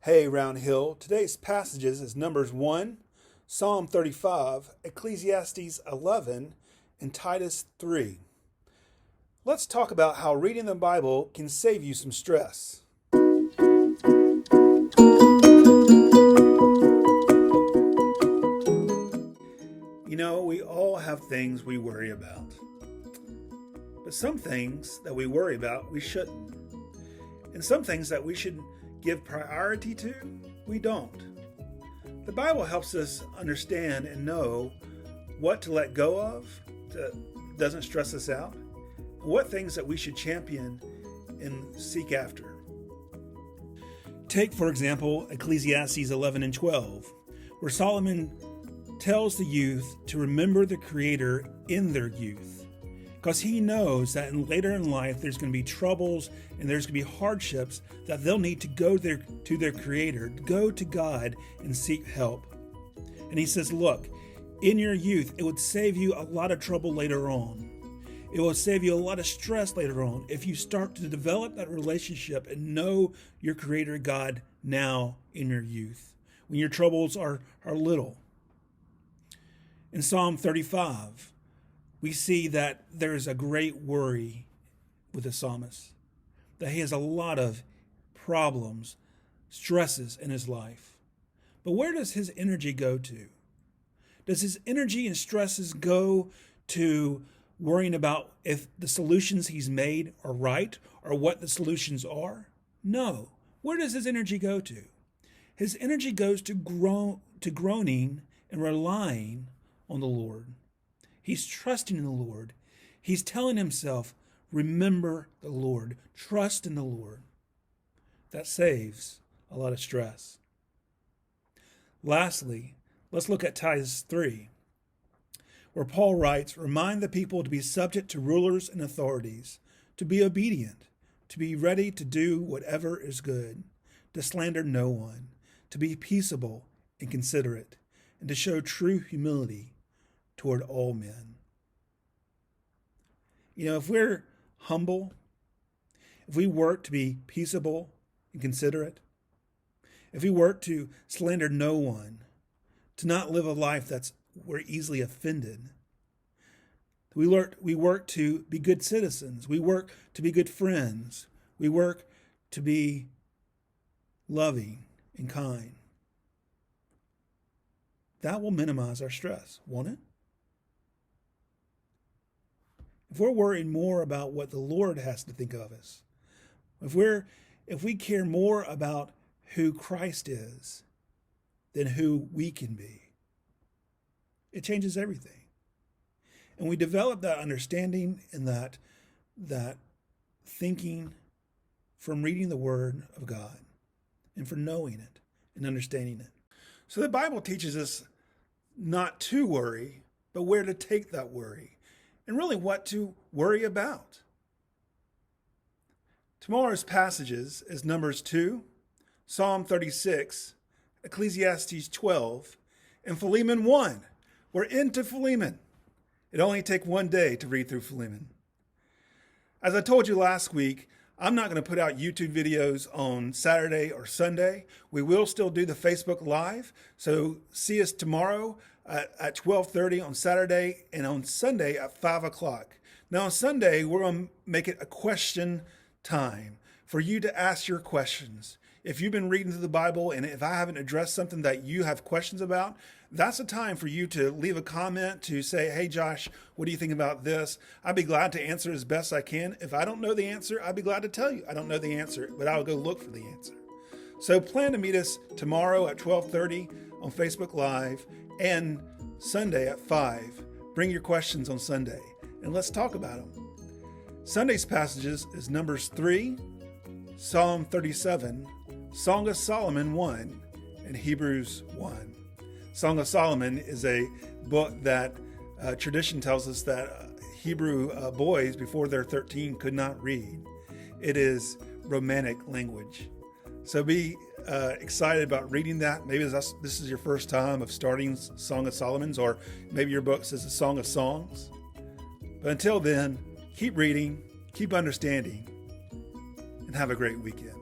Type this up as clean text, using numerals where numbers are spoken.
Hey, Round Hill. Today's passages is Numbers 1, Psalm 35, Ecclesiastes 11, and Titus 3. Let's talk about how reading the Bible can save you some stress. You know, we all have things we worry about. But some things that we worry about, we shouldn't. And some things that we should give priority to, we don't. The Bible helps us understand and know what to let go of that doesn't stress us out, and what things that we should champion and seek after. Take, for example, Ecclesiastes 11 and 12, where Solomon tells the youth to remember the Creator in their youth. Because he knows that later in life there's going to be troubles and there's going to be hardships that they'll need to go to their Creator, go to God and seek help. And he says, look, in your youth, it would save you a lot of trouble later on. It will save you a lot of stress later on if you start to develop that relationship and know your Creator God now in your youth, when your troubles are little. In Psalm 35, we see that there's a great worry with the psalmist, that he has a lot of problems, stresses in his life. But where does his energy go to? Does his energy and stresses go to worrying about if the solutions he's made are right or what the solutions are? No. Where does his energy go to? His energy goes to groaning and relying on the Lord. He's trusting in the Lord. He's telling himself, remember the Lord. Trust in the Lord. That saves a lot of stress. Lastly, let's look at Titus 3, where Paul writes, remind the people to be subject to rulers and authorities, to be obedient, to be ready to do whatever is good, to slander no one, to be peaceable and considerate, and to show true humility toward all men. You know, if we're humble, if we work to be peaceable and considerate, if we work to slander no one, to not live a life that's we're easily offended, we work to be good citizens, we work to be good friends, we work to be loving and kind, that will minimize our stress, won't it? If we're worried more about what the Lord has to think of us, if we care more about who Christ is than who we can be, it changes everything. And we develop that understanding and that thinking from reading the Word of God and from knowing it and understanding it. So the Bible teaches us not to worry, but where to take that worry. And really what to worry about. Tomorrow's passages is Numbers 2, Psalm 36, Ecclesiastes 12, and Philemon 1. We're into Philemon. It only takes one day to read through Philemon. As I told you last week, I'm not going to put out YouTube videos on Saturday or Sunday. We will still do the Facebook Live. So see us tomorrow at 12:30 on Saturday and on Sunday at 5 o'clock. Now on Sunday, we're going to make it a question time for you to ask your questions. If you've been reading through the Bible and if I haven't addressed something that you have questions about, that's a time for you to leave a comment to say, hey, Josh, what do you think about this? I'd be glad to answer as best I can. If I don't know the answer, I'd be glad to tell you I don't know the answer, but I'll go look for the answer. So plan to meet us tomorrow at 12:30 on Facebook Live and Sunday at 5. Bring your questions on Sunday and let's talk about them. Sunday's passages is Numbers 3, Psalm 37, Song of Solomon 1, and Hebrews 1. Song of Solomon is a book that tradition tells us that Hebrew boys before they're 13 could not read. It is romantic language. So be excited about reading that. Maybe this is your first time of starting Song of Solomon's, or maybe your book says a Song of Songs. But until then, keep reading, keep understanding, and have a great weekend.